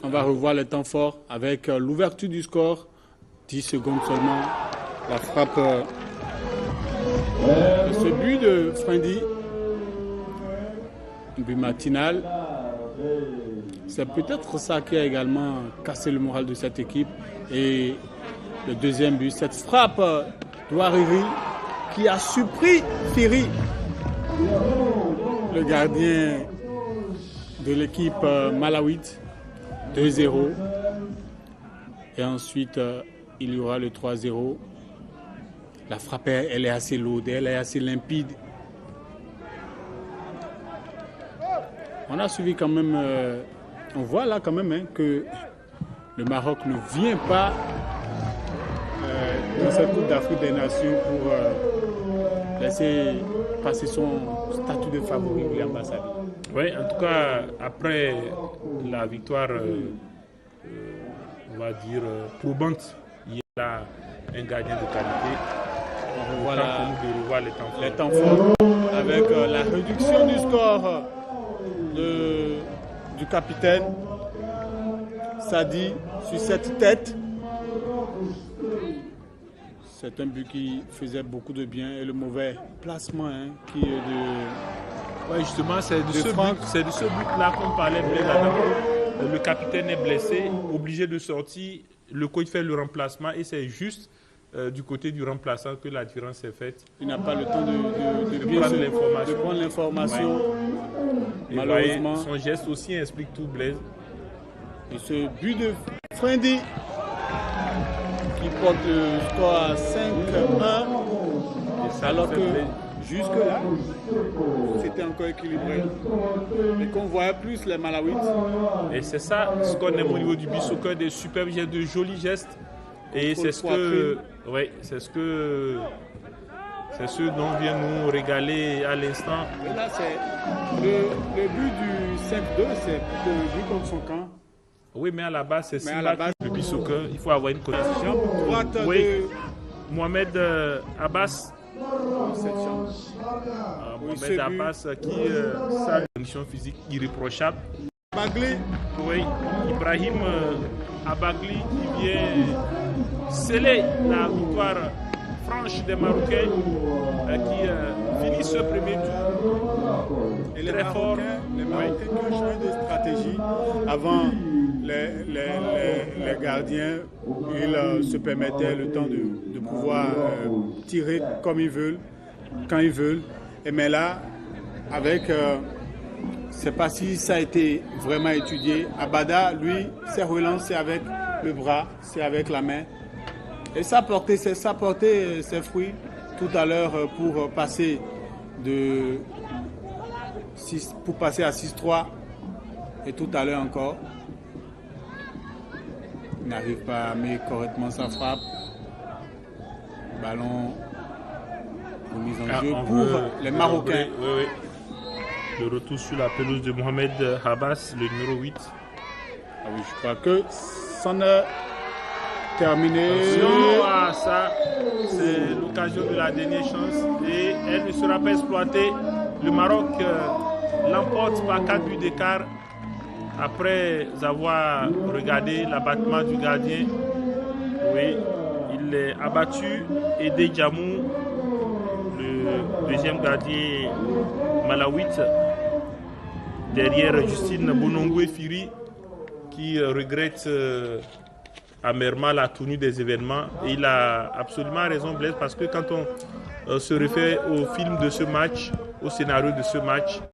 On va revoir le temps fort avec l'ouverture du score. 10 secondes seulement. La frappe. Ce but de Frendi, but matinal, c'est peut-être ça qui a également cassé le moral de cette équipe. Et le deuxième but, cette frappe d'Ouariri qui a surpris Firi, le gardien de l'équipe malawite. 2-0. Et ensuite, il y aura le 3-0. La frappe, elle est assez lourde, elle est assez limpide. On a suivi quand même, on voit là quand même que le Maroc ne vient pas dans cette Coupe d'Afrique des Nations pour laisser passer son statut de favori, William Bassali. Oui, en tout cas, après la victoire, on va dire, probante, il y a un gardien de qualité. Voilà pour nous de revoir les temps forts avec la réduction du score du capitaine Sadi sur cette tête. C'est un but qui faisait beaucoup de bien et le mauvais placement qui est de... Oui, justement, c'est de ce but-là qu'on parlait. Le capitaine est blessé, obligé de sortir. Le coach fait le remplacement et c'est juste du côté du remplaçant que la différence est faite. Il n'a pas le temps de prendre l'information. Ouais. Malheureusement. Voyez, son geste aussi explique tout, Blaise. Et ce but de Frendi qui porte le score à 5-1. Alors que jusque-là, c'était encore équilibré. Et qu'on voyait plus les Malawites. Et c'est ça ce qu'on aime au niveau du beach soccer, des superbes gestes, de jolis gestes. Et c'est ce dont vient nous régaler à l'instant. Et là, c'est le but du 5-2, c'est le but contre son camp. Oui, mais à la base, c'est le beach soccer. Il faut avoir une connexion. Oui. Mohamed Abbas. Mohamed Abbas qui a une condition physique irréprochable. Bagli. Oui, Ibrahim Abagli qui vient sceller la victoire franche des Marocains qui finissent ce premier tour. Et les Marocains qui ont changé de stratégie. Avant, les gardiens, ils se permettaient le temps de pouvoir tirer comme ils veulent, quand ils veulent. Mais là, avec... je ne sais pas si ça a été vraiment étudié. Abada, lui, s'est relancé avec le bras, c'est avec la main. Et ça a porté ses fruits tout à l'heure pour passer à 6-3 et tout à l'heure encore. Il n'arrive pas à mettre correctement sa frappe. Ballon remis en jeu pour les Marocains. Oui. Le retour sur la pelouse de Mohamed Abbas, le numéro 8. Ah oui, je crois que c'en est terminé. Ça, c'est l'occasion de la dernière chance et elle ne sera pas exploitée. Le Maroc l'emporte par 4 buts d'écart après avoir regardé l'abattement du gardien. Oui, il est abattu et Djamou, le deuxième gardien malawite, derrière Justine Bonongo et Firi qui regrette amèrement la tournure des événements. Et il a absolument raison, Blaise, parce que quand on se réfère au film de ce match, au scénario de ce match,